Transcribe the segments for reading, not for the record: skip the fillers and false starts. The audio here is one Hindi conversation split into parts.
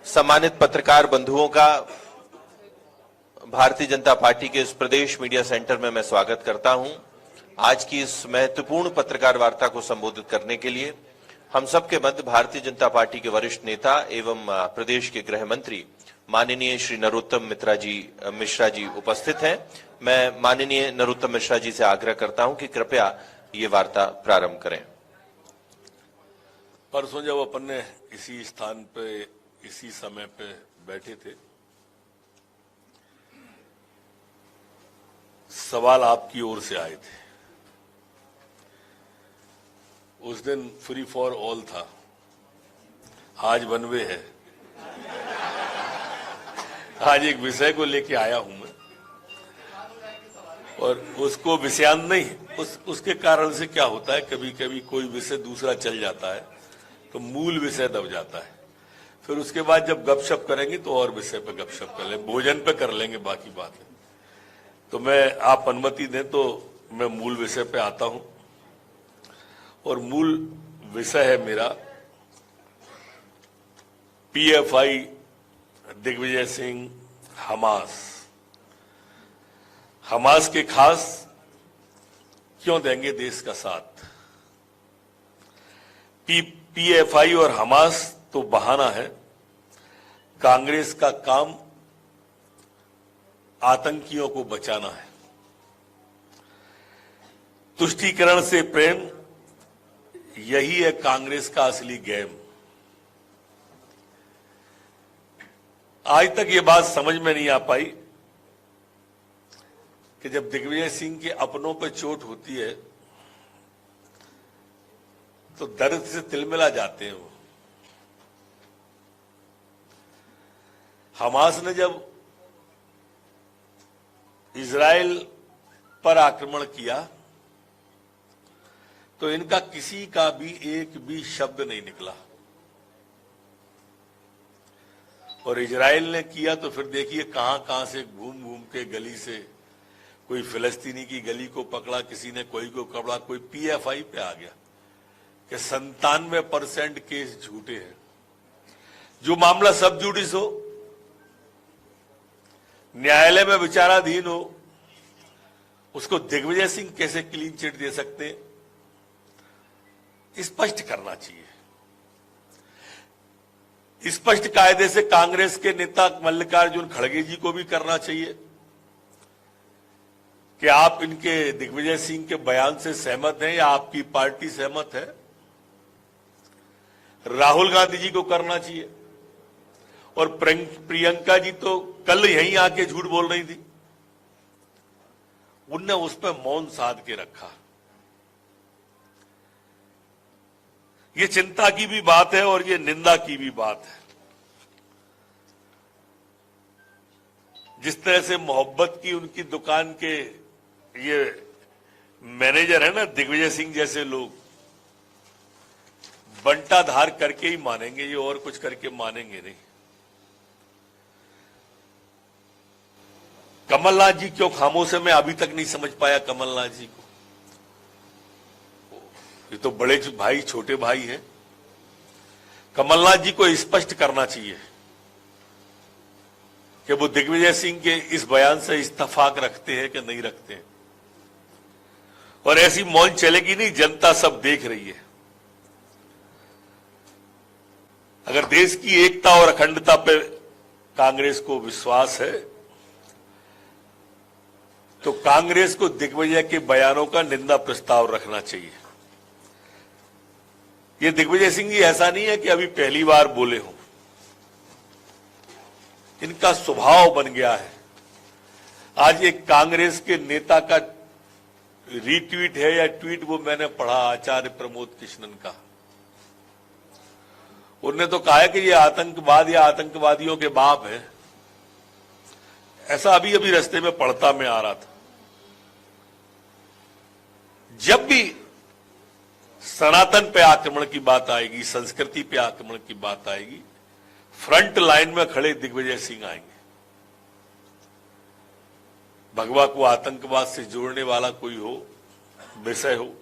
सम्मानित पत्रकार बंधुओं का भारतीय जनता पार्टी के इस प्रदेश मीडिया सेंटर में मैं स्वागत करता हूं। आज की इस महत्वपूर्ण पत्रकार वार्ता को संबोधित करने के लिए हम सबके मध्य भारतीय जनता पार्टी के वरिष्ठ नेता एवं प्रदेश के गृह मंत्री माननीय श्री नरोत्तम मिश्रा जी उपस्थित हैं। मैं माननीय नरोत्तम मिश्रा जी से आग्रह करता हूं कि कृपया ये वार्ता प्रारंभ करें। परसों जब अपन ने इसी स्थान पे इसी समय पे बैठे थे, सवाल आपकी ओर से आए थे। उस दिन फ्री फॉर ऑल था, आज वन वे है। आज एक विषय को लेके आया हूं मैं, और उसको विषयांत नहीं, उसके कारण से क्या होता है, कभी कभी कोई विषय दूसरा चल जाता है तो मूल विषय दब जाता है। फिर उसके बाद जब गपशप करेंगे तो और विषय पे गपशप कर लेंगे, भोजन पे कर लेंगे, बाकी बात है। तो मैं, आप अनुमति दें तो मैं मूल विषय पे आता हूं, और मूल विषय है मेरा पीएफआई, दिग्विजय सिंह, हमास के खास क्यों देंगे देश का साथ। पीएफआई और हमास तो बहाना है, कांग्रेस का काम आतंकियों को बचाना है। तुष्टीकरण से प्रेम, यही है कांग्रेस का असली गेम। आज तक ये बात समझ में नहीं आ पाई कि जब दिग्विजय सिंह के अपनों पर चोट होती है तो दर्द से तिलमिला जाते हैं वो। हमास ने जब इजराइल पर आक्रमण किया तो इनका किसी का भी एक भी शब्द नहीं निकला, और इजराइल ने किया तो फिर देखिए कहां कहां से घूम घूम के गली से कोई फिलिस्तीनी की गली को पकड़ा, किसी ने कोई को पकड़ा, कोई पीएफआई पे आ गया कि 97% केस झूठे हैं। जो मामला सब जुडिस हो, न्यायालय में विचाराधीन हो, उसको दिग्विजय सिंह कैसे क्लीन चिट दे सकते हैं, स्पष्ट करना चाहिए। स्पष्ट कायदे से कांग्रेस के नेता मल्लिकार्जुन खड़गे जी को भी करना चाहिए कि आप इनके दिग्विजय सिंह के बयान से सहमत हैं या आपकी पार्टी सहमत है। राहुल गांधी जी को करना चाहिए, और प्रियंका जी तो कल यहीं आके झूठ बोल रही थी, उनने उस पर मौन साध के रखा। ये चिंता की भी बात है और ये निंदा की भी बात है। जिस तरह से मोहब्बत की उनकी दुकान के ये मैनेजर है ना, दिग्विजय सिंह जैसे लोग बंटाधार करके ही मानेंगे, ये और कुछ करके मानेंगे नहीं। कमलनाथ जी क्यों खामोश है, मैं अभी तक नहीं समझ पाया कमलनाथ जी को। ये तो बड़े भाई छोटे भाई हैं। कमलनाथ जी को स्पष्ट करना चाहिए कि वो दिग्विजय सिंह के इस बयान से इत्तेफाक रखते हैं कि नहीं रखते हैं। और ऐसी मौन चलेगी नहीं, जनता सब देख रही है। अगर देश की एकता और अखंडता पर कांग्रेस को विश्वास है तो कांग्रेस को दिग्विजय के बयानों का निंदा प्रस्ताव रखना चाहिए। ये दिग्विजय सिंह जी ऐसा नहीं है कि अभी पहली बार बोले हों, इनका स्वभाव बन गया है। आज एक कांग्रेस के नेता का रीट्वीट है या ट्वीट, वो मैंने पढ़ा, आचार्य प्रमोद कृष्णन का। उन्होंने तो कहा है कि ये आतंकवाद या आतंकवादियों के बाप है। ऐसा अभी अभी रास्ते में पढ़ता मैं आ रहा था। जब भी सनातन पे आक्रमण की बात आएगी, संस्कृति पे आक्रमण की बात आएगी, फ्रंट लाइन में खड़े दिग्विजय सिंह आएंगे। भगवा को आतंकवाद से जोड़ने वाला कोई हो, विषय हो,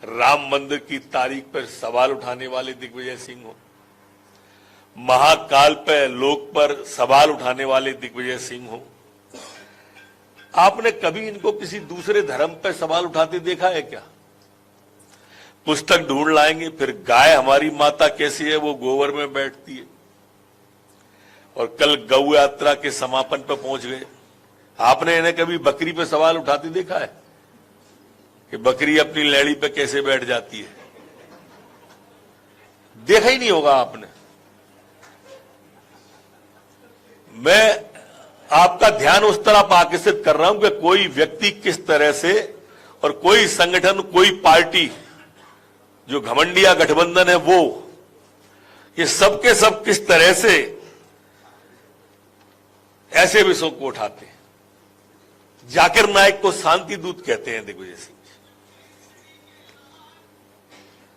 राम मंदिर की तारीख पर सवाल उठाने वाले दिग्विजय सिंह हो, महाकाल पर लोक पर सवाल उठाने वाले दिग्विजय सिंह हो, आपने कभी इनको किसी दूसरे धर्म पर सवाल उठाते देखा है क्या? पुस्तक ढूंढ लाएंगे, फिर गाय हमारी माता कैसी है, वो गोबर में बैठती है, और कल गौ यात्रा के समापन पर पहुंच गए। आपने इन्हें कभी बकरी पे सवाल उठाते देखा है कि बकरी अपनी लेड़ी पे कैसे बैठ जाती है? देखा ही नहीं होगा आपने। मैं आपका ध्यान उस तरफ आकर्षित कर रहा हूं कि कोई व्यक्ति किस तरह से और कोई संगठन, कोई पार्टी, जो घमंडिया गठबंधन है वो, ये सब के सब किस तरह से ऐसे विषयों को उठाते हैं। जाकिर नाइक को शांति दूत कहते हैं दिग्विजय सिंह।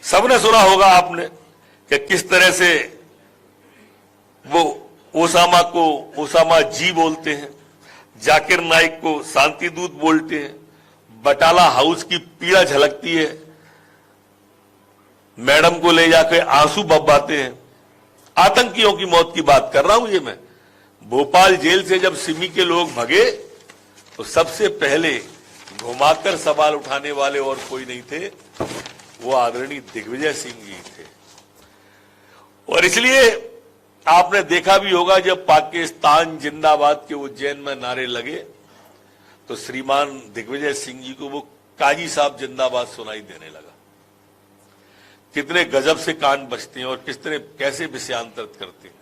सबने सुना होगा आपने कि किस तरह से वो ओसामा जी बोलते हैं, जाकिर नाइक को शांति दूत बोलते हैं, बटाला हाउस की पीड़ा झलकती है, मैडम को ले जाकर आंसू बहाते हैं। आतंकियों की मौत की बात कर रहा हूं ये मैं। भोपाल जेल से जब सिमी के लोग भगे तो सबसे पहले घुमाकर सवाल उठाने वाले और कोई नहीं थे, वो आदरणीय दिग्विजय सिंह जी थे। और इसलिए आपने देखा भी होगा जब पाकिस्तान जिंदाबाद के उज्जैन में नारे लगे तो श्रीमान दिग्विजय सिंह जी को वो काजी साहब जिंदाबाद सुनाई देने लगा। कितने गजब से कान बजते हैं और किस तरह कैसे विषयांतरित करते हैं।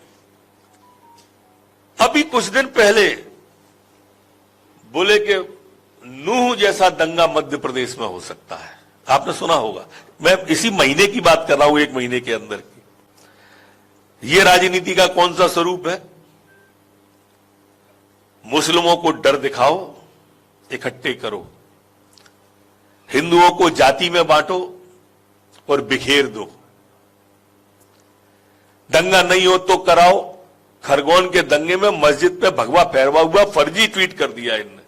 अभी कुछ दिन पहले बोले कि नूह जैसा दंगा मध्य प्रदेश में हो सकता है, आपने सुना होगा। मैं इसी महीने की बात कर रहा हूं, एक महीने के अंदर की। ये राजनीति का कौन सा स्वरूप है? मुस्लिमों को डर दिखाओ, इकट्ठे करो, हिंदुओं को जाति में बांटो और बिखेर दो, दंगा नहीं हो तो कराओ। खरगोन के दंगे में मस्जिद पे भगवा फहरवा हुआ फर्जी ट्वीट कर दिया इनने।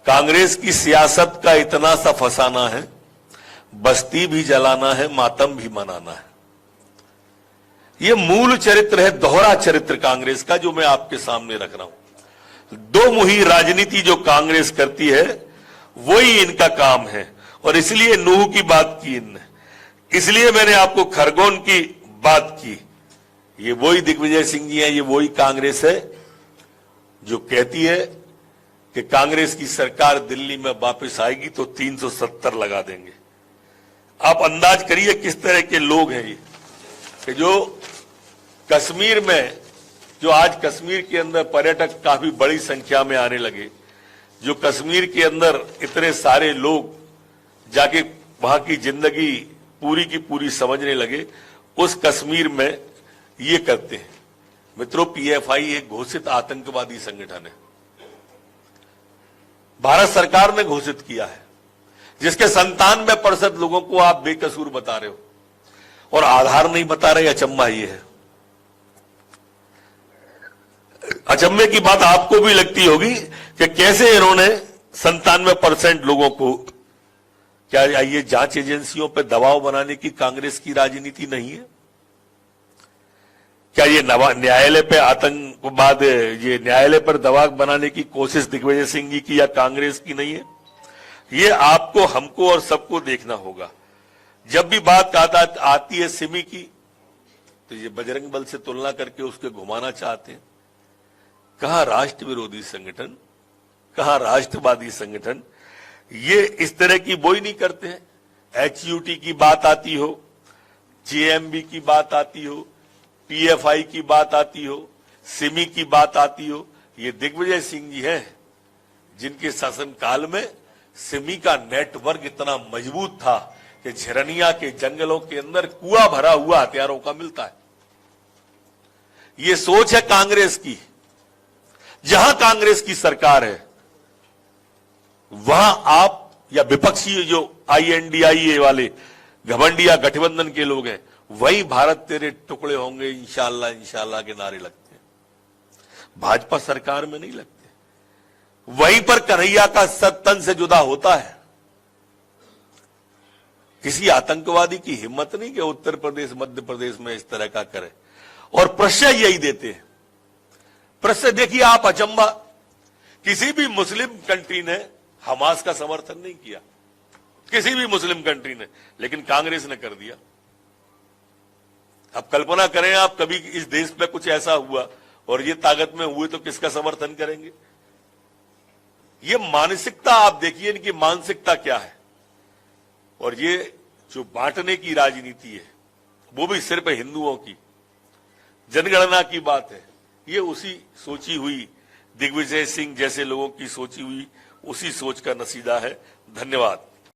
कांग्रेस की सियासत का इतना सा फसाना है, बस्ती भी जलाना है, मातम भी मनाना है। ये मूल चरित्र है, दोहरा चरित्र कांग्रेस का, जो मैं आपके सामने रख रहा हूं। दो मुही राजनीति जो कांग्रेस करती है वही इनका काम है। और इसलिए नूह की बात की इनने, इसलिए मैंने आपको खरगोन की बात की। ये वही दिग्विजय सिंह जी हैं, ये वही कांग्रेस है जो कहती है कि कांग्रेस की सरकार दिल्ली में वापस आएगी तो 370 लगा देंगे। आप अंदाज करिए किस तरह के लोग हैं ये, कि जो कश्मीर में, जो आज कश्मीर के अंदर पर्यटक काफी बड़ी संख्या में आने लगे, जो कश्मीर के अंदर इतने सारे लोग जाके वहां की जिंदगी पूरी की पूरी समझने लगे, उस कश्मीर में ये करते हैं। मित्रों, पीएफआई एक घोषित आतंकवादी संगठन है, भारत सरकार ने घोषित किया है, जिसके 97% लोगों को आप बेकसूर बता रहे हो और आधार नहीं बता रहे। अचंभा ये है, अचंभे की बात आपको भी लगती होगी कि कैसे इन्होंने 97% लोगों को, क्या ये जांच एजेंसियों पर दबाव बनाने की कांग्रेस की राजनीति नहीं है? क्या ये न्यायालय पे आतंकवाद, ये न्यायालय पर दबाव बनाने की कोशिश दिग्विजय सिंह जी की या कांग्रेस की नहीं है? ये आपको, हमको और सबको देखना होगा। जब भी बात आती है सिमी की, तो ये बजरंग बल से तुलना करके उसके घुमाना चाहते हैं। कहां राष्ट्र विरोधी संगठन, कहां राष्ट्रवादी संगठन, ये इस तरह की बोई नहीं करते हैं। HUT की बात आती हो, JMB की बात आती हो, PFI की बात आती हो, सिमी की बात आती हो, ये दिग्विजय सिंह जी हैं जिनके शासनकाल में सिमी का नेटवर्क इतना मजबूत था कि झरनिया के जंगलों के अंदर कुआं भरा हुआ हथियारों का मिलता है। ये सोच है कांग्रेस की। जहां कांग्रेस की सरकार है वहां आप या विपक्षी जो INDIA वाले घमंडिया गठबंधन के लोग हैं, वही भारत तेरे टुकड़े होंगे इंशाअल्लाह इंशाअल्लाह के नारे लगते हैं। भाजपा सरकार में नहीं लगते। वहीं पर कन्हैया का तन से जुदा होता है। किसी आतंकवादी की हिम्मत नहीं कि उत्तर प्रदेश मध्य प्रदेश में इस तरह का करे, और प्रश्रय यही देते हैं। प्रश्रय देखिए आप, अचंबा, किसी भी मुस्लिम कंट्री ने हमास का समर्थन नहीं किया, किसी भी मुस्लिम कंट्री ने, लेकिन कांग्रेस ने कर दिया। अब कल्पना करें आप, कभी इस देश में कुछ ऐसा हुआ और ये ताकत में हुए तो किसका समर्थन करेंगे? ये मानसिकता आप देखिए, इनकी मानसिकता क्या है। और ये जो बांटने की राजनीति है, वो भी सिर्फ हिंदुओं की, जनगणना की बात है, ये उसी सोची हुई दिग्विजय सिंह जैसे लोगों की सोची हुई उसी सोच का नतीजा है। धन्यवाद।